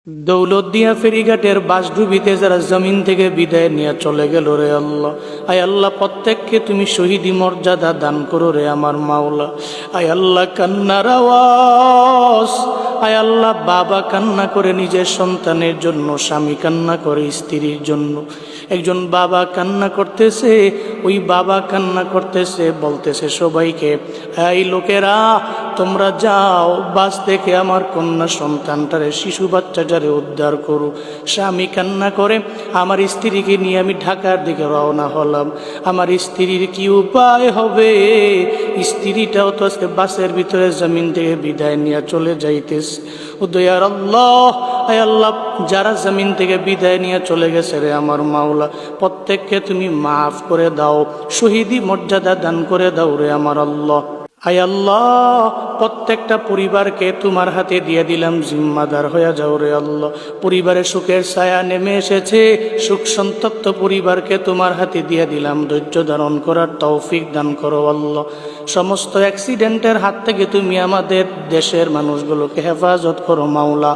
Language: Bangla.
দৌলতদিয়া ফেরিঘাটের বাসডুবিতে যারা জমিন থেকে বিদায় নিয়ে চলে গেল রে আল্লাহ, আয় আল্লাহ প্রত্যেককে তুমি শহীদি মর্যাদা দান করো রে আমার মাওলা। আয় আল্লাহ কান্নার আওয়াজ, আয় আল্লাহ বাবা কান্না করে নিজের সন্তানের জন্য, স্বামী কান্না করে স্ত্রীর জন্য। একজন বাবা কান্না করতেছে, ওই বাবা কান্না করতেছে, বলতেছে সবাইকে, এই লোকেরা তোমরা যাও বাস থেকে আমার কন্যা সন্তানটারে, শিশু বাচ্চাটারে উদ্ধার করো। স্বামী কান্না করে, আমার স্ত্রীকে নিয়ে আমি ঢাকার দিকে রওনা হলাম, আমার স্ত্রীর কি উপায় হবে? স্ত্রীটাও তো আজকে বাসের ভিতরে জমিন থেকে বিদায় নিয়ে চলে যাইতেছে। ও দয়ার আল্লাহ, আয় আল্লাহ যারা জমিন থেকে বিদায় নিয়ে চলে গেছে রে আমার মাওলা, প্রত্যেককে তুমি মাফ করে দাও, শহীদি মর্যাদা দান করে দাও রে আমার আল্লাহ। আয় আল্লাহ প্রত্যেকটা পরিবারকে তোমার হাতে দিয়ে দিলাম, জিম্মাদার হয়ে যাও রে আল্লাহ। পরিবারে সুখের ছায়া নেমে এসেছে, সুখ সন্তপ্ত পরিবারকে তোমার হাতে দিয়ে দিলাম, ধৈর্য ধারণ করার তৌফিক দান করো আল্লাহ। সমস্ত অ্যাক্সিডেন্টের হাত থেকে তুমি আমাদের দেশের মানুষগুলোকে হেফাজত করো মাওলা।